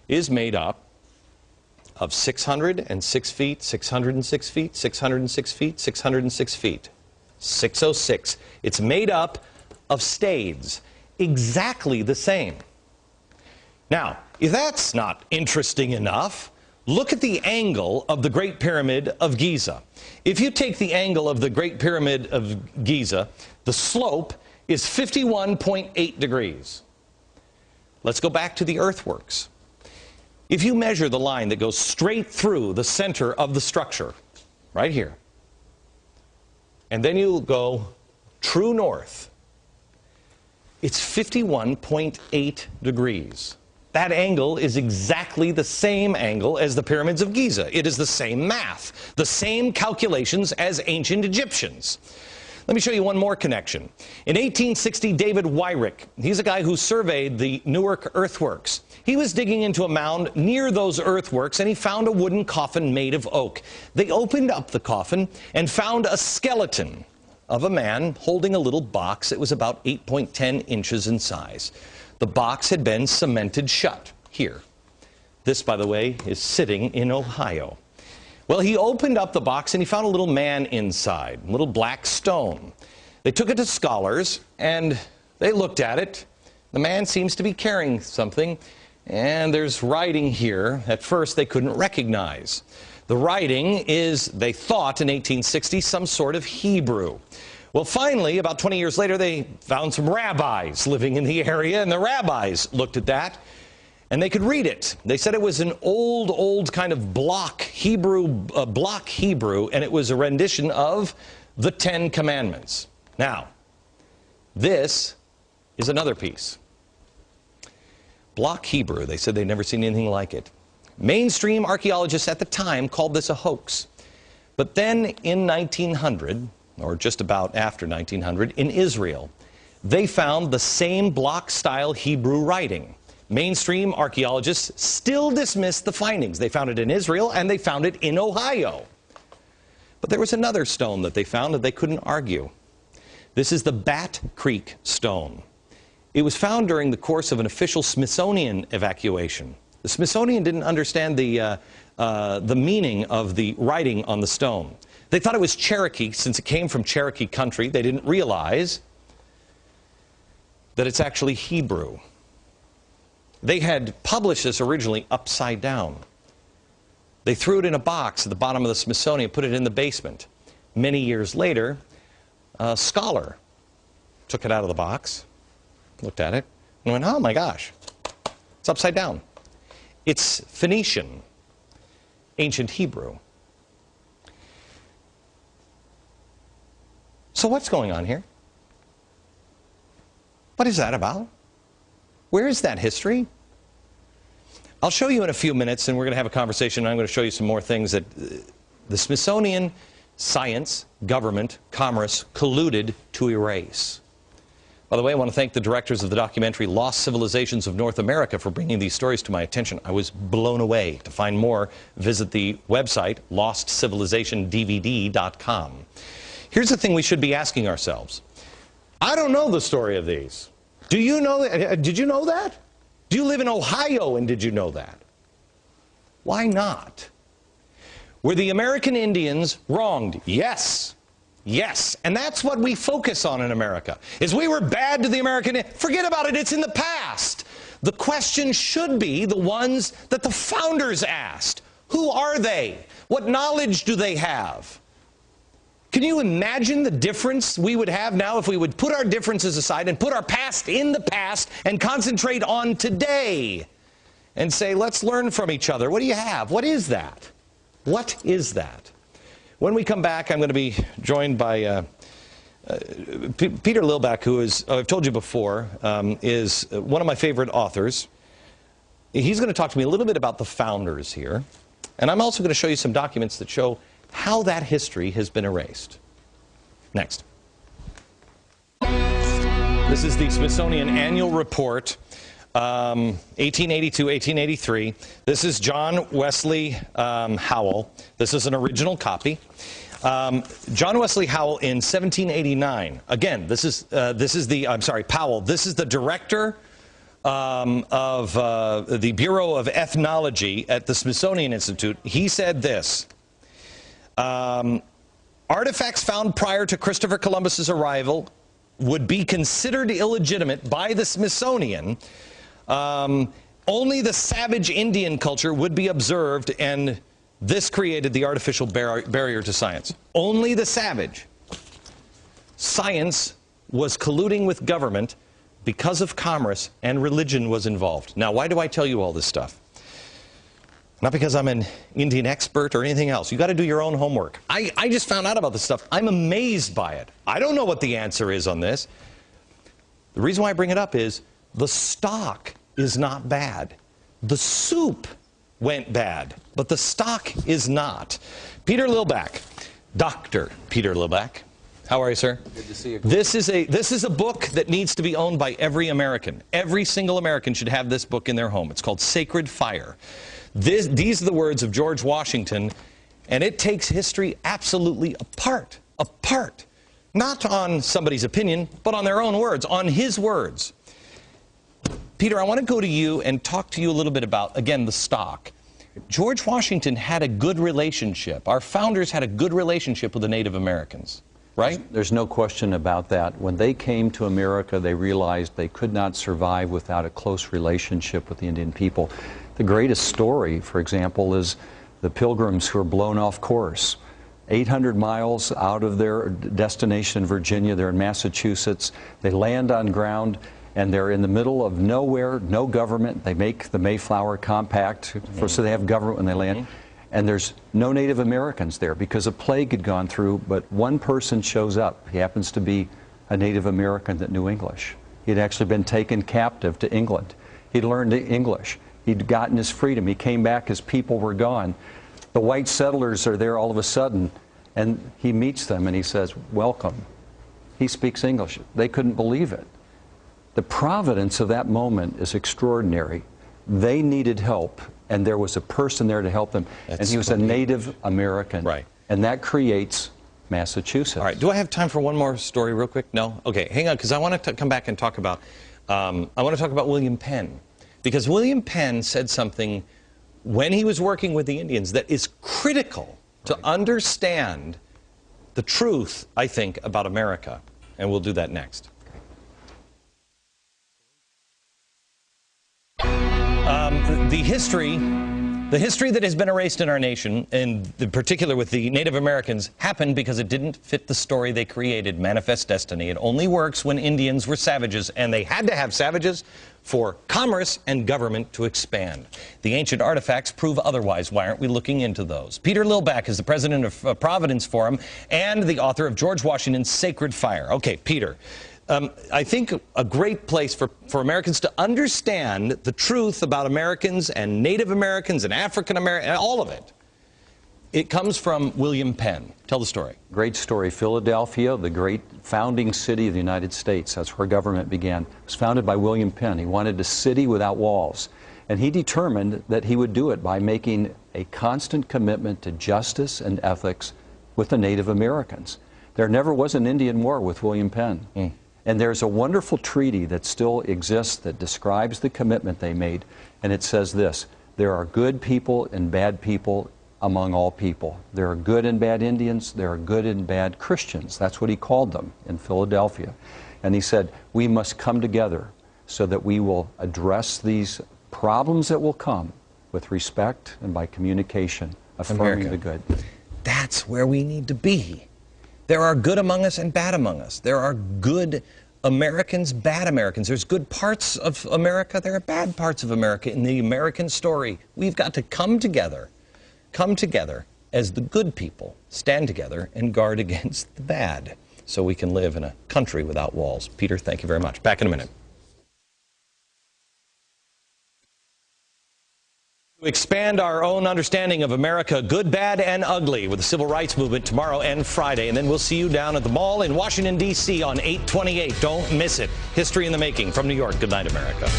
is made up of 606 feet, 606 feet, 606 feet, 606 feet. 606. It's made up of stades, exactly the same. Now, if that's not interesting enough, look at the angle of the Great Pyramid of Giza. If you take the angle of the Great Pyramid of Giza, the slope is 51.8 degrees. Let's go back to the earthworks. If you measure the line that goes straight through the center of the structure, right here, and then you go true north, it's 51.8 degrees. That angle is exactly the same angle as the pyramids of Giza. It is the same math, the same calculations as ancient Egyptians. Let me show you one more connection. In 1860, David Wyrick, he's a guy who surveyed the Newark earthworks. He was digging into a mound near those earthworks, and he found a wooden coffin made of oak. They opened up the coffin and found a skeleton of a man holding a little box. It was about 8.10 inches in size. The box had been cemented shut here. This, by the way, is sitting in Ohio. Well, he opened up the box and he found a little man inside, a little black stone. They took it to scholars and they looked at it. The man seems to be carrying something, and there's writing here at first they couldn't recognize. The writing is, they thought in 1860, some sort of Hebrew. Well, finally, about 20 years later, they found some rabbis living in the area, and the rabbis looked at that, and they could read it. They said it was an old kind of block Hebrew, and it was a rendition of the Ten Commandments. Now, this is another piece. Block Hebrew. They said they'd never seen anything like it. Mainstream archaeologists at the time called this a hoax. But then in 1900, or just about after 1900, in Israel, they found the same block-style Hebrew writing. Mainstream archaeologists still dismissed the findings. They found it in Israel, and they found it in Ohio. But there was another stone that they found that they couldn't argue. This is the Bat Creek stone. It was found during the course of an official Smithsonian evacuation. The Smithsonian didn't understand the meaning of the writing on the stone. They thought it was Cherokee, since it came from Cherokee country. They didn't realize that it's actually Hebrew. They had published this originally upside down. They threw it in a box at the bottom of the Smithsonian, put it in the basement. Many years later, a scholar took it out of the box, looked at it, and went, oh my gosh, it's upside down. It's Phoenician, ancient Hebrew. So what's going on here? What is that about? Where is that history? I'll show you in a few minutes, and we're going to have a conversation, and I'm going to show you some more things that the Smithsonian, science, government, commerce colluded to erase. By the way, I want to thank the directors of the documentary Lost Civilizations of North America for bringing these stories to my attention. I was blown away. To find more, visit the website lostcivilizationdvd.com. Here's the thing we should be asking ourselves. I don't know the story of these. Do you know that? Did you know that? Do you live in Ohio and did you know that? Why not? Were the American Indians wronged? Yes. Yes. And that's what we focus on in America. Is we were bad to the American Indians. Forget about it. It's in the past. The question should be the ones that the founders asked. Who are they? What knowledge do they have? Can you imagine the difference we would have now if we would put our differences aside and put our past in the past and concentrate on today and say, let's learn from each other. What do you have? What is that? What is that? When we come back, I'm going to be joined by Peter Lilbeck, who is, I've told you before, is one of my favorite authors. He's going to talk to me a little bit about the founders here. And I'm also going to show you some documents that show how that history has been erased. Next. This is the Smithsonian Annual Report, 1882-1883. This is John Wesley Howell. This is an original copy. John Wesley Howell in 1789. Again, Powell. This is the director the Bureau of Ethnology at the Smithsonian Institute, he said this. Artifacts found prior to Christopher Columbus's arrival would be considered illegitimate by the Smithsonian. Only the savage Indian culture would be observed, and this created the artificial barrier to science. Only the savage. Science was colluding with government because of commerce, and religion was involved. Now, why do I tell you all this stuff? Not because I'm an Indian expert or anything else. You got to do your own homework. I just found out about this stuff. I'm amazed by it. I don't know what the answer is on this. The reason why I bring it up is the stock is not bad. The soup went bad, but the stock is not. Peter Lilback, Dr. Peter Lilback. How are you, sir? Good to see you. This is a book that needs to be owned by every American. Every single American should have this book in their home. It's called Sacred Fire. These are the words of George Washington, and it takes history absolutely apart. Apart. Not on somebody's opinion, but on their own words, on his words. Peter, I want to go to you and talk to you a little bit about, again, the stock. George Washington had a good relationship. Our founders had a good relationship with the Native Americans, right? There's no question about that. When they came to America, they realized they could not survive without a close relationship with the Indian people. The greatest story, for example, is the Pilgrims who were blown off course. 800 miles out of their destination in Virginia, they're in Massachusetts. They land on ground, and they're in the middle of nowhere, no government. They make the Mayflower Compact, so they have government when they land. And there's no Native Americans there because a plague had gone through, but one person shows up. He happens to be a Native American that knew English. He'd actually been taken captive to England. He'd learned English. He'd gotten his freedom. He came back, his people were gone. The white settlers are there all of a sudden, and he meets them and he says, "Welcome." He speaks English. They couldn't believe it. The providence of that moment is extraordinary. They needed help, and there was a person there to help them, and he was a Native American. Right. And that creates Massachusetts. All right. Do I have time for one more story real quick? No? Okay, hang on, because I want to come back and talk about, William Penn. Because William Penn said something when he was working with the Indians that is critical to understand the truth, I think, about America. And we'll do that next. The history that has been erased in our nation, and in particular with the Native Americans, happened because it didn't fit the story they created, Manifest Destiny. It only works when Indians were savages, and they had to have savages for commerce and government to expand. The ancient artifacts prove otherwise. Why aren't we looking into those? Peter Lilback is the president of Providence Forum and the author of George Washington's Sacred Fire. Okay, Peter. I think a great place for Americans to understand the truth about Americans and Native Americans and African Americans, all of it. It comes from William Penn. Tell the story. Great story. Philadelphia, the great founding city of the United States. That's where government began. It was founded by William Penn. He wanted a city without walls. And he determined that he would do it by making a constant commitment to justice and ethics with the Native Americans. There never was an Indian war with William Penn. And there's a wonderful treaty that still exists that describes the commitment they made. And it says this: there are good people and bad people among all people. There are good and bad Indians. There are good and bad Christians. That's what he called them in Philadelphia. And he said, we must come together so that we will address these problems that will come with respect and by communication, affirming the good. That's where we need to be. There are good among us and bad among us. There are good Americans, bad Americans. There's good parts of America. There are bad parts of America in the American story. We've got to come together as the good people, stand together and guard against the bad so we can live in a country without walls. Peter, thank you very much. Back in a minute. To expand our own understanding of America, good, bad, and ugly, with the Civil Rights Movement tomorrow and Friday. And then we'll see you down at the mall in Washington, D.C. on 8/28. Don't miss it. History in the making. From New York, good night, America.